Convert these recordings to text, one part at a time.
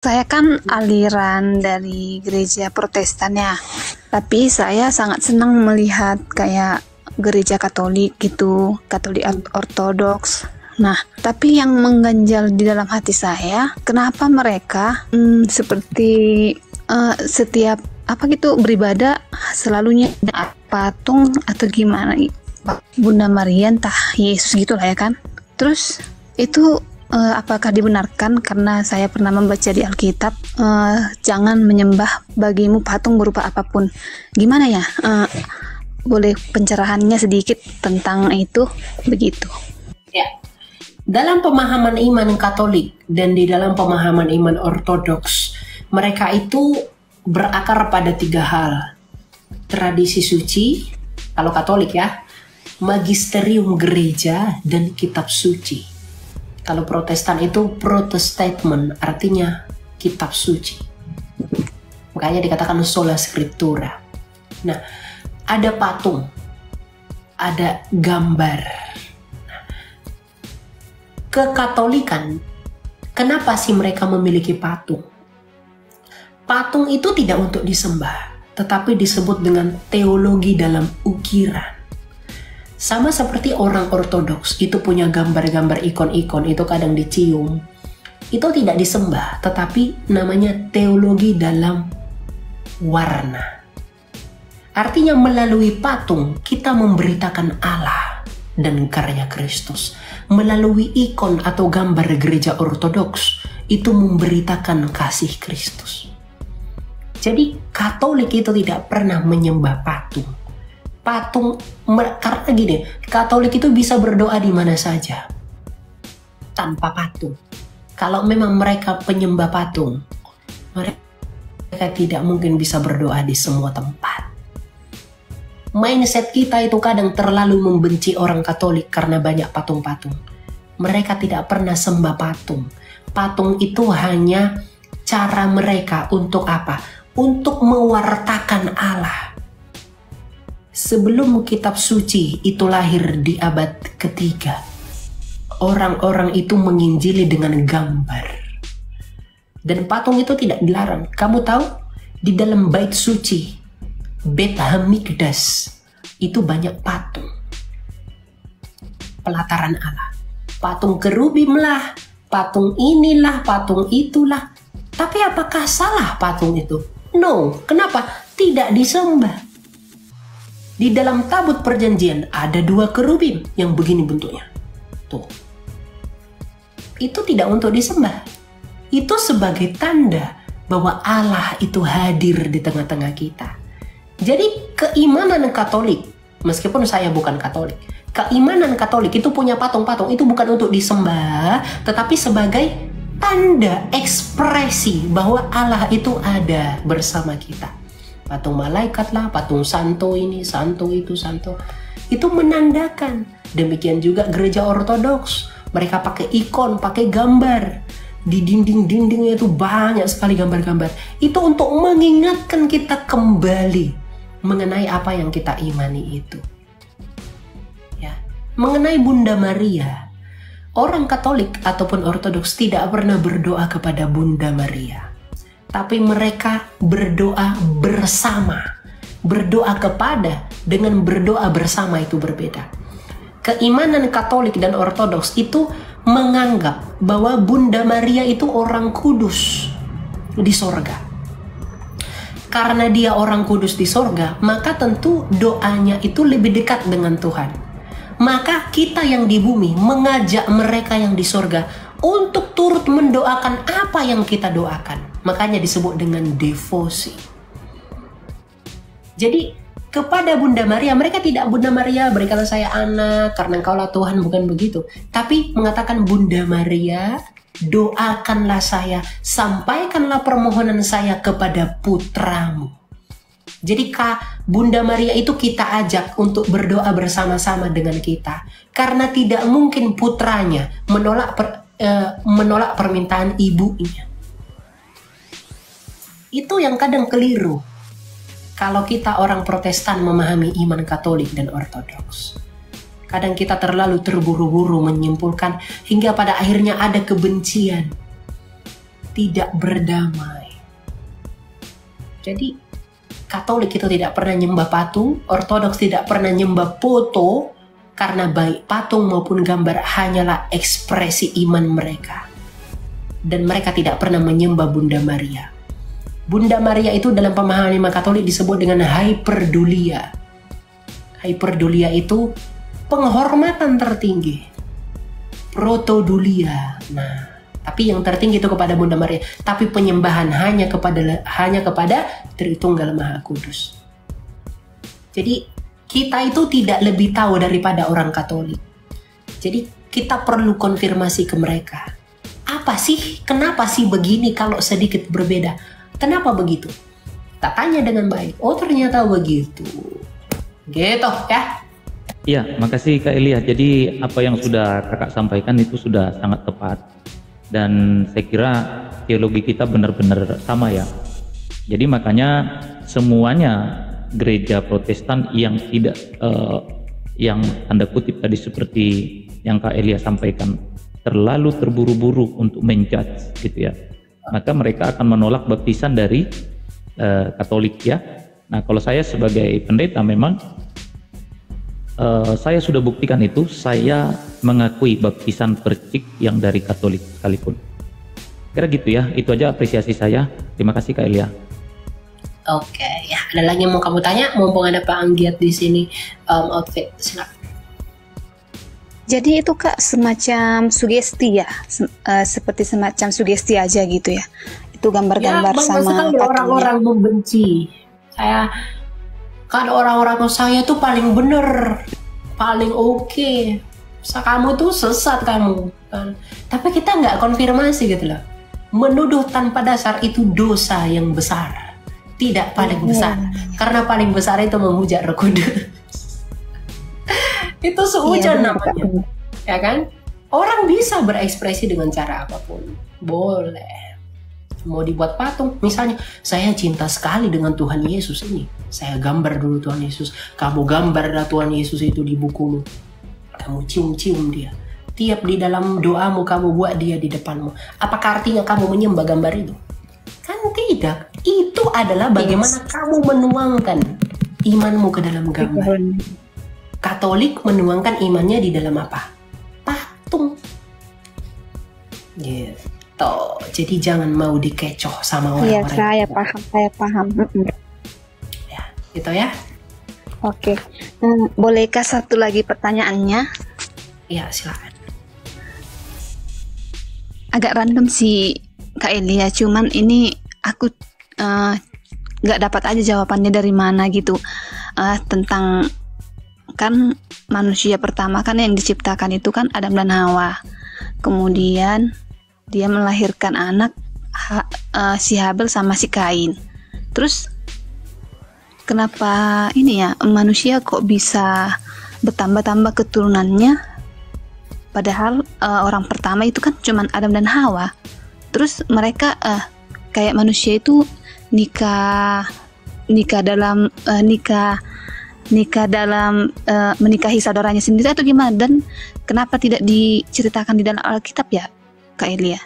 Saya kan aliran dari gereja Protestan ya, tapi saya sangat senang melihat kayak gereja Katolik gitu, Katolik Ortodoks. Nah, tapi yang mengganjal di dalam hati saya, kenapa mereka seperti setiap apa gitu beribadah selalunya ada patung atau gimana, Bunda Maria entah Yesus gitu lah ya kan. Terus itu apakah dibenarkan? Karena saya pernah membaca di Alkitab, jangan menyembah bagimu patung berupa apapun. Gimana ya? Boleh pencerahannya sedikit tentang itu? Begitu. Ya, dalam pemahaman iman Katolik dan di dalam pemahaman iman Ortodoks, mereka itu berakar pada 3 hal. Tradisi suci, kalau Katolik ya, magisterium gereja, dan kitab suci. Kalau Protestan itu protestatement, artinya kitab suci. Makanya dikatakan sola scriptura. Nah, ada patung, ada gambar. Kekatolikan, kenapa sih mereka memiliki patung? Patung itu tidak untuk disembah, tetapi disebut dengan teologi dalam ukiran. Sama seperti orang Ortodoks, itu punya gambar-gambar ikon-ikon, itu kadang dicium. Itu tidak disembah, tetapi namanya teologi dalam warna. Artinya melalui patung, kita memberitakan Allah dan karya Kristus. Melalui ikon atau gambar gereja Ortodoks, itu memberitakan kasih Kristus. Jadi Katolik itu tidak pernah menyembah patung. Karena gini, Katolik itu bisa berdoa di mana saja tanpa patung. Kalau memang mereka penyembah patung, mereka tidak mungkin bisa berdoa di semua tempat. Mindset kita itu kadang terlalu membenci orang Katolik karena banyak patung-patung. Mereka tidak pernah sembah patung. Patung itu hanya cara mereka untuk apa? Untuk mewartakan Allah. Sebelum kitab suci itu lahir di abad ketiga, orang-orang itu menginjili dengan gambar. Dan patung itu tidak dilarang. Kamu tahu, di dalam bait suci, Bet Hamikdas, itu banyak patung. Pelataran Allah. Patung kerubim lah, patung inilah, patung itulah. Tapi apakah salah patung itu? No, kenapa? Tidak disembah. Di dalam tabut perjanjian ada 2 kerubim yang begini bentuknya. Tuh. Itu tidak untuk disembah. Itu sebagai tanda bahwa Allah itu hadir di tengah-tengah kita. Jadi keimanan Katolik, meskipun saya bukan Katolik, keimanan Katolik itu punya patung-patung, itu bukan untuk disembah, tetapi sebagai tanda ekspresi bahwa Allah itu ada bersama kita. Patung malaikat lah, patung santo ini, santo itu, santo. Itu menandakan. Demikian juga gereja Ortodoks. Mereka pakai ikon, pakai gambar. Di dinding-dindingnya itu banyak sekali gambar-gambar. Itu untuk mengingatkan kita kembali mengenai apa yang kita imani itu. Ya. Mengenai Bunda Maria, orang Katolik ataupun Ortodoks tidak pernah berdoa kepada Bunda Maria. Tapi mereka berdoa bersama. Berdoa kepada dengan berdoa bersama itu berbeda. Keimanan Katolik dan Ortodoks itu menganggap bahwa Bunda Maria itu orang kudus di sorga. Karena dia orang kudus di sorga, maka tentu doanya itu lebih dekat dengan Tuhan. Maka kita yang di bumi mengajak mereka yang di sorga untuk turut mendoakan apa yang kita doakan. Makanya disebut dengan devosi. Jadi kepada Bunda Maria, mereka tidak Bunda Maria berikanlah saya anak karena engkaulah Tuhan, bukan begitu. Tapi mengatakan Bunda Maria, doakanlah saya, sampaikanlah permohonan saya kepada putramu. Jadi Bunda Maria itu kita ajak untuk berdoa bersama-sama dengan kita. Karena tidak mungkin putranya menolak permintaan ibunya. Itu yang kadang keliru kalau kita orang Protestan memahami iman Katolik dan Ortodoks. Kadang kita terlalu terburu-buru menyimpulkan hingga pada akhirnya ada kebencian. tidak berdamai. Jadi Katolik itu tidak pernah nyembah patung, Ortodoks tidak pernah nyembah foto, karena baik patung maupun gambar hanyalah ekspresi iman mereka. Dan mereka tidak pernah menyembah Bunda Maria. Bunda Maria itu dalam pemahaman iman Katolik disebut dengan hyperdulia. Hyperdulia itu penghormatan tertinggi. Protodulia. Nah, tapi yang tertinggi itu kepada Bunda Maria. Tapi penyembahan hanya kepada Tritunggal Maha Kudus. Jadi kita itu tidak lebih tahu daripada orang Katolik. Jadi kita perlu konfirmasi ke mereka. Apa sih? Kenapa sih begini kalau sedikit berbeda? Kenapa begitu? Kita tanya dengan baik. Oh, ternyata begitu. Gitu ya. Iya, makasih Kak Elia. Jadi apa yang sudah kakak sampaikan itu sudah sangat tepat. Dan saya kira teologi kita benar-benar sama ya. Jadi makanya semuanya gereja Protestan yang tidak, yang tanda kutip tadi seperti yang Kak Elia sampaikan, terlalu terburu-buru untuk menjudge gitu ya. Maka mereka akan menolak baptisan dari Katolik ya. Nah kalau saya sebagai pendeta memang saya sudah buktikan itu, saya mengakui baptisan percik yang dari Katolik sekalipun. Kira gitu ya, itu aja apresiasi saya. Terima kasih Kak Elia. Oke, ya ada lagi yang mau kamu tanya? Mumpung ada Pak Anggiat di sini, outfit, silakan. Jadi itu Kak semacam sugesti ya, seperti semacam sugesti aja gitu ya. Itu gambar-gambar ya, sama patungnya. Orang-orang membenci. Kan orang-orang saya tuh paling bener, paling oke. Kamu tuh sesat kamu kan. Tapi kita nggak konfirmasi gitu loh. Menuduh tanpa dasar itu dosa yang besar, tidak paling besar. Karena paling besar itu memuja Roh Kudus. Itu sehujan namanya, ya kan? Orang bisa berekspresi dengan cara apapun, boleh. Mau dibuat patung, misalnya saya cinta sekali dengan Tuhan Yesus ini, saya gambar dulu Tuhan Yesus. Kamu gambar Tuhan Yesus itu di bukumu, kamu cium-cium dia. Tiap di dalam doamu kamu buat dia di depanmu. Apakah artinya kamu menyembah gambar itu? Kan tidak. Itu adalah bagaimana kamu menuangkan imanmu ke dalam gambar. Katolik menuangkan imannya di dalam apa? Patung. Gitu. Jadi jangan mau dikecoh sama orang-orang. Iya, saya paham. Ya, gitu ya. Oke. Bolehkah satu lagi pertanyaannya? Iya, silakan. Agak random sih Kak Elia, cuman ini aku nggak dapat aja jawabannya dari mana gitu. Tentang kan manusia pertama kan yang diciptakan itu kan Adam dan Hawa. Kemudian dia melahirkan anak si Habel sama si Kain. Terus kenapa ini ya manusia kok bisa bertambah-tambah keturunannya? Padahal orang pertama itu kan cuman Adam dan Hawa. Terus mereka kayak manusia itu nikah dalam menikahi saudaranya sendiri atau gimana? Dan kenapa tidak diceritakan di dalam Alkitab ya? Kak Elia,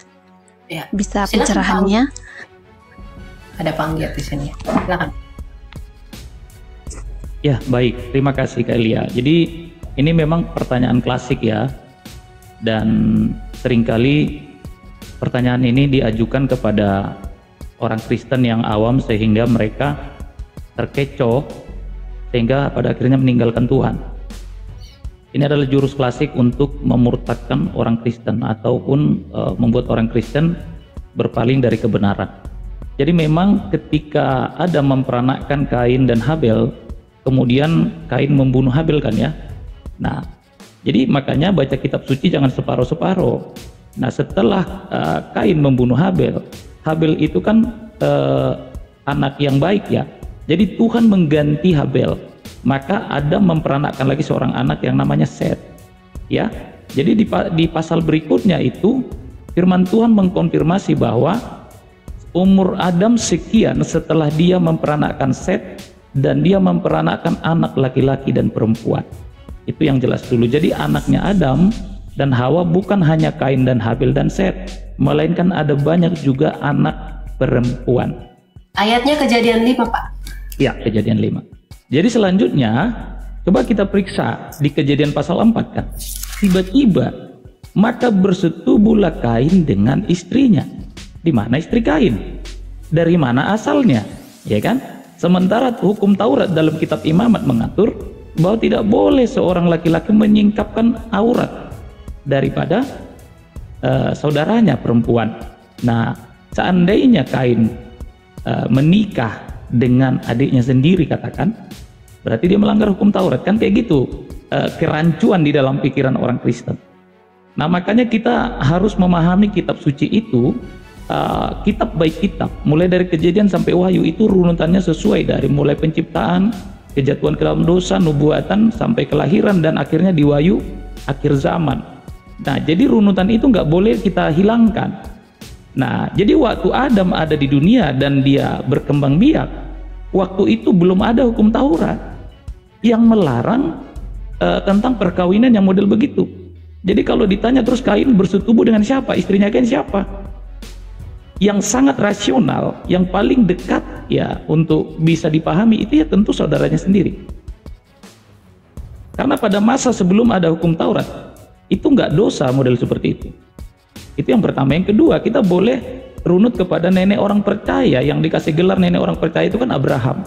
ya, bisa pencerahannya? Ada panggiat di sini. Silakan. Ya baik, terima kasih Kak Elia. Jadi ini memang pertanyaan klasik ya, dan seringkali pertanyaan ini diajukan kepada orang Kristen yang awam sehingga mereka terkecoh sehingga pada akhirnya meninggalkan Tuhan. Ini adalah jurus klasik untuk memurtadkan orang Kristen ataupun membuat orang Kristen berpaling dari kebenaran. Jadi memang ketika Adam memperanakkan Kain dan Habel, kemudian Kain membunuh Habel kan ya. Nah, jadi makanya baca kitab suci jangan separuh-separuh. Nah, setelah Kain membunuh Habel, Habel itu kan anak yang baik ya. Jadi Tuhan mengganti Habel. Maka Adam memperanakkan lagi seorang anak yang namanya Set. Ya, jadi di pasal berikutnya itu firman Tuhan mengkonfirmasi bahwa umur Adam sekian setelah dia memperanakkan Set dan dia memperanakkan anak laki-laki dan perempuan. Itu yang jelas dulu. Jadi anaknya Adam dan Hawa bukan hanya Kain dan Habel dan Set, melainkan ada banyak juga anak perempuan. Ayatnya Kejadian 5, Pak. Ya, Kejadian 5. Jadi selanjutnya, coba kita periksa di Kejadian pasal 4 kan. Tiba-tiba, maka bersetubuhlah Kain dengan istrinya. Di mana istri Kain? Dari mana asalnya? Ya kan? Sementara hukum Taurat dalam kitab Imamat mengatur bahwa tidak boleh seorang laki-laki menyingkapkan aurat daripada saudaranya perempuan. Nah, seandainya Kain menikah dengan adiknya sendiri, katakan, berarti dia melanggar hukum Taurat, kan kayak gitu. Kerancuan di dalam pikiran orang Kristen. Nah, makanya kita harus memahami kitab suci itu, kitab baik kitab, mulai dari Kejadian sampai Wahyu itu runutannya sesuai dari mulai penciptaan, kejatuhan ke dalam dosa, nubuatan, sampai kelahiran, dan akhirnya di Wahyu akhir zaman. Nah, jadi runutan itu nggak boleh kita hilangkan. Nah, jadi waktu Adam ada di dunia dan dia berkembang biak, waktu itu belum ada hukum Taurat yang melarang tentang perkawinan yang model begitu. Jadi kalau ditanya terus Kain bersetubuh dengan siapa? Istrinya Kain siapa? Yang sangat rasional, yang paling dekat ya untuk bisa dipahami itu ya tentu saudaranya sendiri. Karena pada masa sebelum ada hukum Taurat, itu nggak dosa model seperti itu. Itu yang pertama. Yang kedua, kita boleh runut kepada nenek orang percaya, yang dikasih gelar nenek orang percaya itu kan Abraham.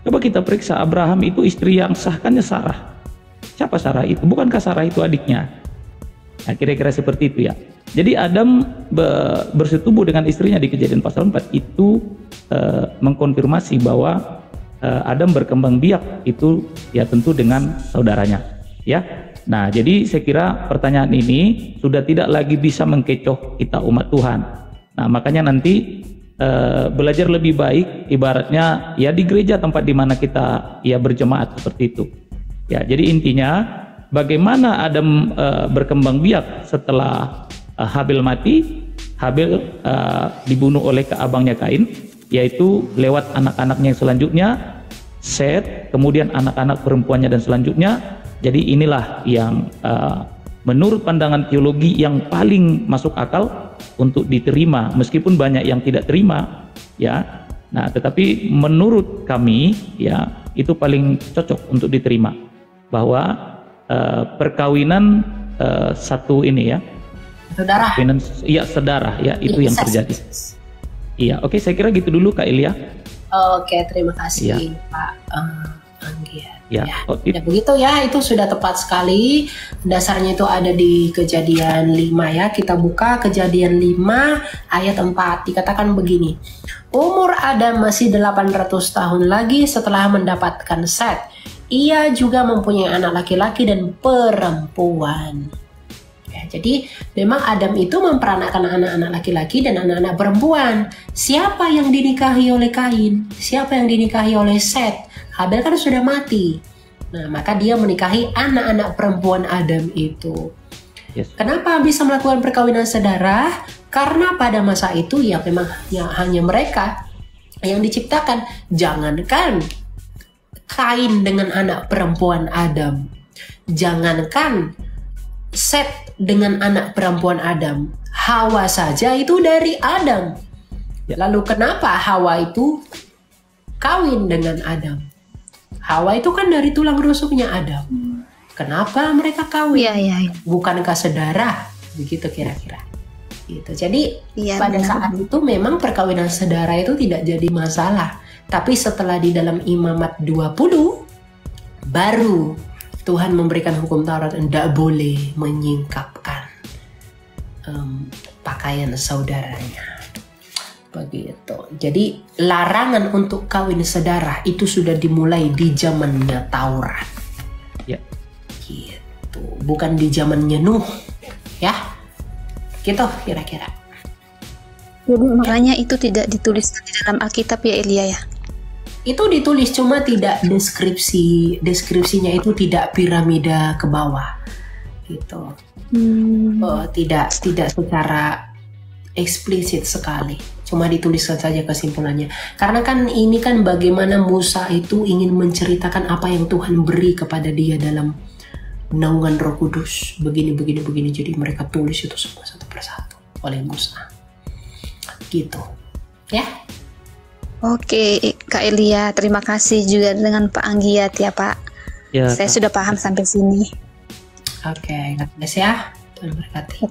Coba kita periksa, Abraham itu istri yang sah kannya Sarah. Siapa Sarah itu? Bukankah Sarah itu adiknya? Nah, kira-kira seperti itu ya. Jadi Adam bersetubuh dengan istrinya di Kejadian pasal 4 itu mengkonfirmasi bahwa Adam berkembang biak itu ya tentu dengan saudaranya ya. Nah, jadi saya kira pertanyaan ini sudah tidak lagi bisa mengkecoh kita umat Tuhan. Nah, makanya nanti belajar lebih baik ibaratnya ya di gereja tempat di mana kita ya berjemaat seperti itu. Ya, jadi intinya bagaimana Adam berkembang biak setelah Habil mati. Habil dibunuh oleh abangnya Kain, yaitu lewat anak-anaknya yang selanjutnya, Set, kemudian anak-anak perempuannya dan selanjutnya. Jadi inilah yang menurut pandangan teologi yang paling masuk akal untuk diterima, meskipun banyak yang tidak terima ya. Nah, tetapi menurut kami ya itu paling cocok untuk diterima, bahwa perkawinan satu ini ya, saudara. Iya, sedarah ya, itu yang terjadi. Iya, oke, saya kira gitu dulu Kak Ilya. Oke, terima kasih ya, Pak Anggia. Ya, ya begitu ya, itu sudah tepat sekali. Dasarnya itu ada di Kejadian 5 ya. Kita buka Kejadian 5 ayat 4. Dikatakan begini. Umur Adam masih 800 tahun lagi setelah mendapatkan Set. Ia juga mempunyai anak laki-laki dan perempuan. Ya, jadi memang Adam itu memperanakan anak-anak laki-laki dan anak-anak perempuan. Siapa yang dinikahi oleh Kain? Siapa yang dinikahi oleh Set? Habel kan sudah mati. Nah, maka dia menikahi anak-anak perempuan Adam itu. Yes. Kenapa bisa melakukan perkawinan sedarah? Karena pada masa itu ya memang ya, hanya mereka yang diciptakan. Jangankan Kain dengan anak perempuan Adam, jangankan Set dengan anak perempuan Adam, Hawa saja itu dari Adam. Lalu kenapa Hawa itu kawin dengan Adam? Hawa itu kan dari tulang rusuknya Adam. Kenapa mereka kawin? Iya. Bukankah sedarah? Begitu kira-kira. Gitu. Jadi pada saat itu memang perkawinan sedarah itu tidak jadi masalah. Tapi setelah di dalam Imamat 20 baru Tuhan memberikan hukum Taurat tidak boleh menyingkapkan pakaian saudaranya. Begitu. Jadi larangan untuk kawin sedarah itu sudah dimulai di zamannya Taurat. Ya. Gitu. Bukan di zamannya Nuh. Ya. Gitu kira-kira. Jadi makanya itu tidak ditulis di dalam Alkitab ya Ilya ya? Itu ditulis cuma tidak deskripsinya itu tidak piramida ke bawah gitu. Tidak secara eksplisit sekali, cuma dituliskan saja kesimpulannya. Karena kan ini kan bagaimana Musa itu ingin menceritakan apa yang Tuhan beri kepada dia dalam naungan Roh Kudus, begini. Jadi mereka tulis itu semua satu persatu. oleh Musa. Gitu. Ya. Oke, Kak Elia, terima kasih juga dengan Pak Anggiat ya Pak. Ya, Saya sudah paham sampai sini. Oke, God bless ya. Tuhan berkati.